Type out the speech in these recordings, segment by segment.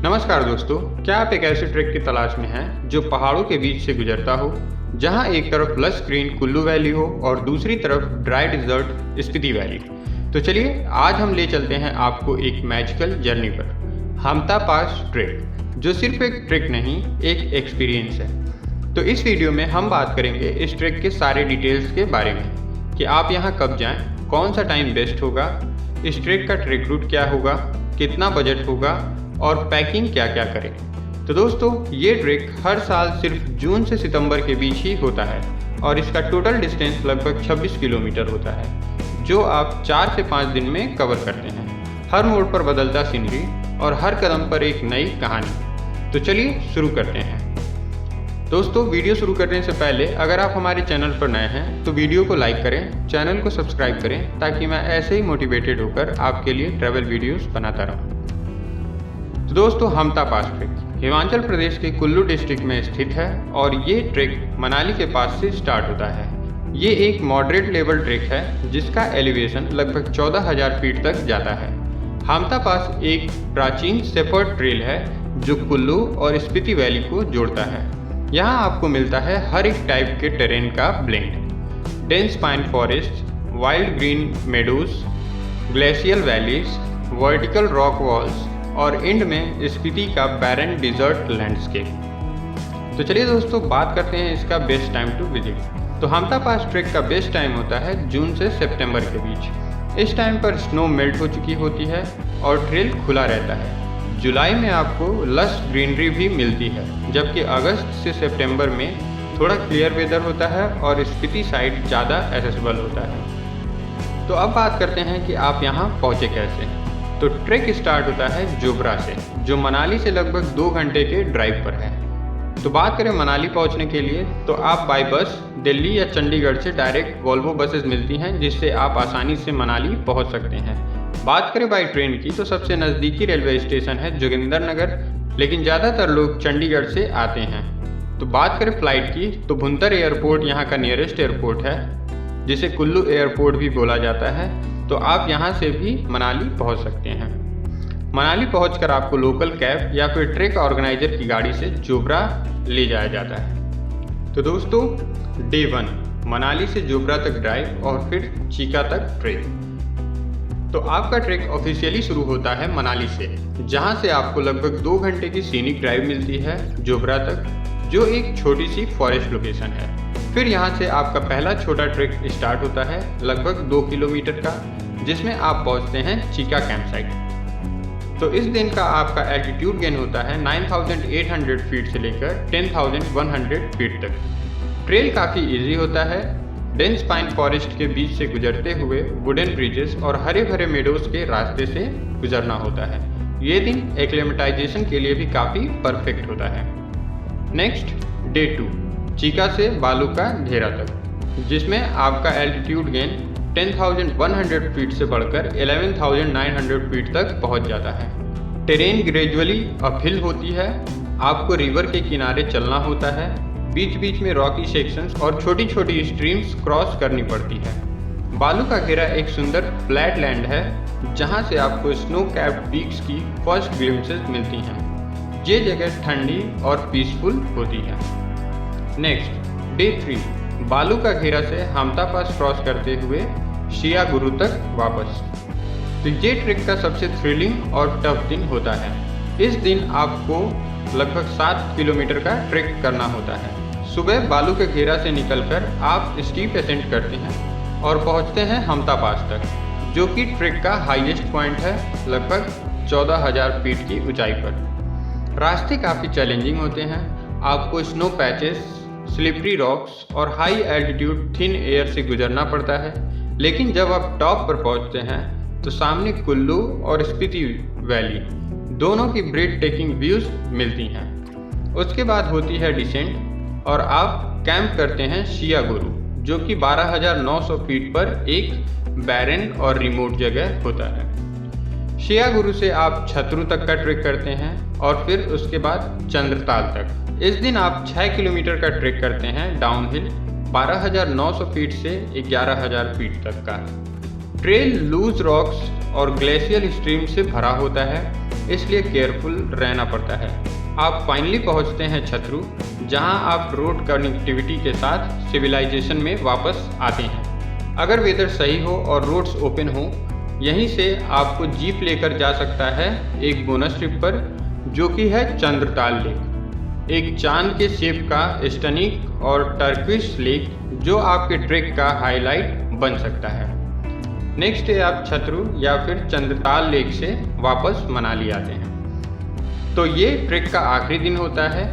नमस्कार दोस्तों, क्या आप एक ऐसे ट्रैक की तलाश में हैं जो पहाड़ों के बीच से गुजरता हो, जहां एक तरफ लश ग्रीन कुल्लू वैली हो और दूसरी तरफ ड्राई डिजर्ट स्पीति वैली। तो चलिए आज हम ले चलते हैं आपको एक मैजिकल जर्नी पर, हमता पास ट्रैक, जो सिर्फ एक ट्रैक नहीं एक एक्सपीरियंस है। तो इस वीडियो में हम बात करेंगे इस ट्रैक के सारे डिटेल्स के बारे में कि आप यहाँ कब जाएं, कौन सा टाइम बेस्ट होगा, इस ट्रैक का ट्रैक रूट क्या होगा, कितना बजट होगा और पैकिंग क्या क्या करें। तो दोस्तों, ये ट्रैक हर साल सिर्फ जून से सितंबर के बीच ही होता है और इसका टोटल डिस्टेंस लगभग 26 किलोमीटर होता है, जो आप 4 से 5 दिन में कवर करते हैं। हर मोड़ पर बदलता सीनरी और हर कदम पर एक नई कहानी। तो चलिए शुरू करते हैं। दोस्तों, वीडियो शुरू करने से पहले अगर आप हमारे चैनल पर नए हैं तो वीडियो को लाइक करें, चैनल को सब्सक्राइब करें, ताकि मैं ऐसे ही मोटिवेटेड होकर आपके लिए ट्रैवल वीडियोस बनाता रहूं। तो दोस्तों, हमता पास ट्रैक हिमाचल प्रदेश के कुल्लू डिस्ट्रिक्ट में स्थित है और ये ट्रैक मनाली के पास से स्टार्ट होता है। ये एक मॉडरेट लेवल ट्रैक है जिसका एलिवेशन लगभग 14,000 फीट तक जाता है। हमता पास एक प्राचीन शेफर्ड ट्रेल है जो कुल्लू और स्पीति वैली को जोड़ता है। यहाँ आपको मिलता है हर एक टाइप के टेरेन का blend, dense pine forest, wild green meadows, glacial valleys, vertical rock walls और एंड में स्पीति का बैरन डिजर्ट लैंडस्केप। तो चलिए दोस्तों, बात करते हैं इसका बेस्ट टाइम टू विजिट। तो हमता पास ट्रैक का बेस्ट टाइम होता है जून से सितंबर के बीच। इस टाइम पर स्नो मेल्ट हो चुकी होती है और ट्रेल खुला रहता है। जुलाई में आपको लश ग्रीनरी भी मिलती है, जबकि अगस्त से सितंबर में थोड़ा क्लियर वेदर होता है और स्पीति साइड ज़्यादा एक्सेसिबल होता है। तो अब बात करते हैं कि आप यहाँ पहुँचे कैसे। तो ट्रैक स्टार्ट होता है जोबरा से, जो मनाली से लगभग 2 घंटे के ड्राइव पर है। तो बात करें मनाली पहुंचने के लिए, तो आप बाय बस दिल्ली या चंडीगढ़ से डायरेक्ट वोल्वो बसेस मिलती हैं, जिससे आप आसानी से मनाली पहुंच सकते हैं। बात करें बाय ट्रेन की, तो सबसे नज़दीकी रेलवे स्टेशन है जोगिंदरनगर, लेकिन ज़्यादातर लोग चंडीगढ़ से आते हैं। तो बात करें फ़्लाइट की, तो भुंतर एयरपोर्ट यहाँ का नियरेस्ट एयरपोर्ट है, जिसे कुल्लू एयरपोर्ट भी बोला जाता है। तो आप यहाँ से भी मनाली पहुँच सकते हैं। मनाली पहुँचकर आपको लोकल कैब या फिर ट्रैक ऑर्गेनाइजर की गाड़ी से जोबरा ले जाया जाता है। तो दोस्तों, डे 1 मनाली से जोबरा तक ड्राइव और फिर चीका तक ट्रेक। तो आपका ट्रैक ऑफिशियली शुरू होता है मनाली से, जहाँ से आपको लगभग 2 घंटे की सीनिक ड्राइव मिलती है जोबरा तक, जो एक छोटी सी फॉरेस्ट लोकेशन है। फिर यहाँ से आपका पहला छोटा ट्रैक स्टार्ट होता है लगभग 2 किलोमीटर का, जिसमें आप पहुँचते हैं चीका कैंप साइट। तो इस दिन का आपका एल्टीट्यूड गेन होता है 9,800 फीट से लेकर 10,100 फीट तक। ट्रेल काफ़ी इजी होता है। डेंस पाइन फॉरेस्ट के बीच से गुजरते हुए वुडन ब्रिजेस और हरे भरे मेडोज के रास्ते से गुजरना होता है। ये दिन एक्लेमेटाइजेशन के लिए भी काफ़ी परफेक्ट होता है। नेक्स्ट, डे 2 चीका से बालू का घेरा तक, जिसमें आपका एल्टीट्यूड गेन 10,100 फीट से बढ़कर 11,900 फीट तक पहुंच जाता है। टेरेन ग्रेजुअली अपहिल होती है, आपको रिवर के किनारे चलना होता है, बीच बीच में रॉकी सेक्शंस और छोटी छोटी स्ट्रीम्स क्रॉस करनी पड़ती है। बालू का घेरा एक सुंदर फ्लैट लैंड है, जहां से आपको स्नो कैप्ड पीक्स की फर्स्ट ग्लिम्पसेस मिलती हैं। ये जगह ठंडी और पीसफुल होती है। नेक्स्ट, डे 3 बालू का घेरा से हमता पास क्रॉस करते हुए शिया गुरु तक वापस। तो ये ट्रैक का सबसे थ्रिलिंग और टफ दिन होता है। इस दिन आपको लगभग 7 किलोमीटर का ट्रैक करना होता है। सुबह बालू के घेरा से निकलकर आप स्टीप असेंट करते हैं और पहुंचते हैं हमता पास तक, जो कि ट्रैक का हाईएस्ट पॉइंट है, लगभग 14,000 फीट की ऊंचाई पर। रास्ते काफ़ी चैलेंजिंग होते हैं। आपको स्नो पैचेस, स्लिपरी रॉक्स और हाई एल्टीट्यूड थिन एयर से गुजरना पड़ता है, लेकिन जब आप टॉप पर पहुंचते हैं तो सामने कुल्लू और स्पीति वैली दोनों की ब्रेथ टेकिंग व्यूज मिलती हैं। उसके बाद होती है डिसेंट और आप कैंप करते हैं शिया गुरु, जो कि 12,900 फीट पर एक बैरन और रिमोट जगह होता है। शिया गुरु से आप छतरू तक का ट्रैक करते हैं और फिर उसके बाद चंद्रताल तक। इस दिन आप 6 किलोमीटर का ट्रैक करते हैं डाउनहिल 12,900 फीट से 11,000 फीट तक का। ट्रेल लूज रॉक्स और ग्लेशियल स्ट्रीम से भरा होता है। इसलिए केयरफुल रहना पड़ता है। आप फाइनली पहुंचते हैं छतरू, जहां आप रोड कनेक्टिविटी के साथ सिविलाइजेशन में वापस आते हैं। अगर वेदर सही हो और रोड्स ओपन हो, यहीं से आपको जीप लेकर जा सकता है एक बोनस ट्रिप पर, जो कि है चंद्रताल लेक, एक चांद के शेप का स्टनिक और टर्किश लेक जो आपके ट्रैक का हाईलाइट बन सकता है। नेक्स्ट डे आप छतरू या फिर चंद्रताल लेक से वापस मनाली आते हैं। तो ये ट्रैक का आखिरी दिन होता है।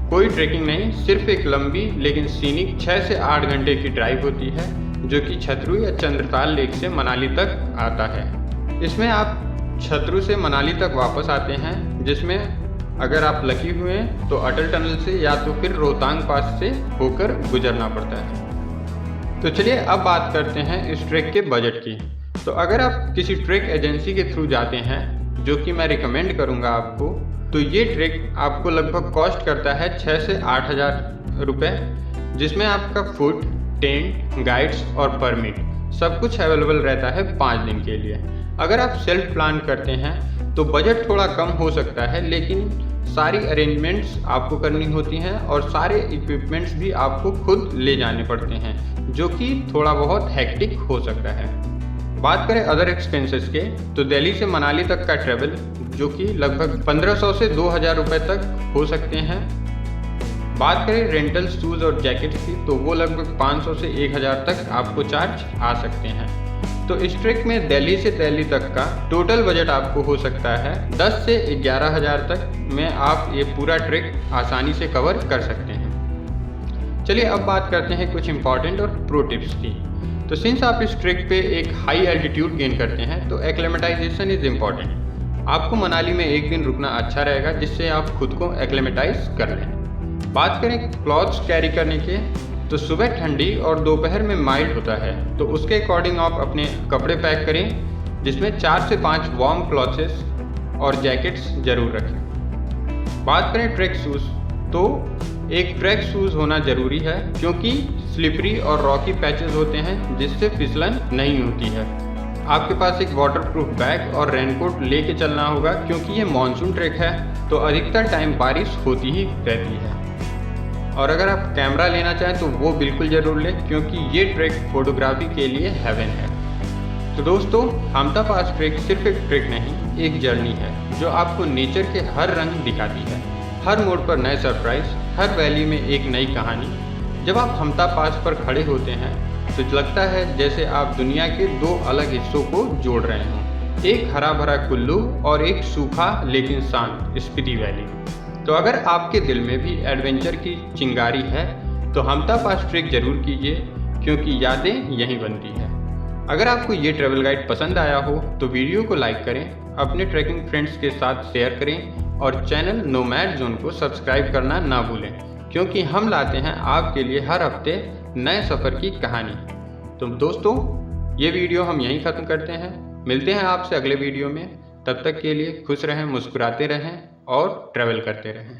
कोई ट्रैकिंग नहीं, सिर्फ एक लंबी लेकिन सीनिक 6 से 8 घंटे की ड्राइव होती है, जो कि छतरू या चंद्रताल लेक से मनाली तक आता है। इसमें आप छतरू से मनाली तक वापस आते हैं, जिसमें अगर आप लकी हुए हैं तो अटल टनल से या तो फिर रोहतांग पास से होकर गुजरना पड़ता है। तो चलिए अब बात करते हैं इस ट्रैक के बजट की। तो अगर आप किसी ट्रैक एजेंसी के थ्रू जाते हैं, जो कि मैं रिकमेंड करूंगा आपको, तो ये ट्रैक आपको लगभग कॉस्ट करता है 6 से 8 हज़ार रुपये, जिसमें आपका फूड, टेंट, गाइड्स और परमिट सब कुछ अवेलेबल रहता है 5 दिन के लिए। अगर आप सेल्फ प्लान करते हैं तो बजट थोड़ा कम हो सकता है, लेकिन सारी अरेंजमेंट्स आपको करनी होती हैं और सारे इक्विपमेंट्स भी आपको खुद ले जाने पड़ते हैं, जो कि थोड़ा बहुत हेक्टिक हो सकता है। बात करें अदर एक्सपेंसेस के, तो दिल्ली से मनाली तक का ट्रेवल, जो कि लगभग 1500 से 2000 रुपये तक हो सकते हैं। बात करें रेंटल शूज़ और जैकेट्स की, तो वो लगभग 500 से 1000 तक आपको चार्ज आ सकते हैं। तो इस ट्रैक में दिल्ली से दिल्ली तक का टोटल बजट आपको हो सकता है 10 से 11 हज़ार तक में आप ये पूरा ट्रैक आसानी से कवर कर सकते हैं। चलिए अब बात करते हैं कुछ इंपॉर्टेंट और प्रो टिप्स की। तो सिंस आप इस ट्रैक पे एक हाई एल्टीट्यूड गेन करते हैं, तो एक्लेमेटाइजेशन इज़ इम्पॉर्टेंट। आपको मनाली में एक दिन रुकना अच्छा रहेगा, जिससे आप खुद को एक्लेमेटाइज कर लें। बात करें क्लॉथ्स कैरी करने के, तो सुबह ठंडी और दोपहर में माइल्ड होता है, तो उसके अकॉर्डिंग आप अपने कपड़े पैक करें, जिसमें 4 से 5 वार्म क्लॉथ्स और जैकेट्स जरूर रखें। बात करें ट्रैक शूज़, तो एक ट्रैक शूज़ होना ज़रूरी है, क्योंकि स्लिपरी और रॉकी पैचेस होते हैं जिससे फिसलन नहीं होती है। आपके पास एक वाटरप्रूफ बैग और रेनकोट लेके चलना होगा, क्योंकि ये मानसून ट्रैक है तो अधिकतर टाइम बारिश होती ही रहती है। और अगर आप कैमरा लेना चाहें तो वो बिल्कुल ज़रूर लें, क्योंकि ये ट्रैक फोटोग्राफी के लिए हेवन है। तो दोस्तों, हमटा पास ट्रैक सिर्फ एक ट्रैक नहीं, एक जर्नी है जो आपको नेचर के हर रंग दिखाती है। हर मोड़ पर नए सरप्राइज, हर वैली में एक नई कहानी। जब आप हमटा पास पर खड़े होते हैं तो लगता है जैसे आप दुनिया के 2 अलग हिस्सों को जोड़ रहे हों, एक हरा भरा कुल्लू और एक सूखा लेकिन शांत स्पीति वैली। तो अगर आपके दिल में भी एडवेंचर की चिंगारी है तो हमटा पास ट्रैक जरूर कीजिए, क्योंकि यादें यहीं बनती हैं। अगर आपको ये ट्रैवल गाइड पसंद आया हो तो वीडियो को लाइक करें, अपने ट्रैकिंग फ्रेंड्स के साथ शेयर करें और चैनल नोमैड जोन को सब्सक्राइब करना ना भूलें, क्योंकि हम लाते हैं आपके लिए हर हफ्ते नए सफ़र की कहानी। तो दोस्तों, ये वीडियो हम यहीं ख़त्म करते हैं। मिलते हैं आपसे अगले वीडियो में। तब तक के लिए खुश रहें, मुस्कुराते रहें और ट्रैवल करते रहें।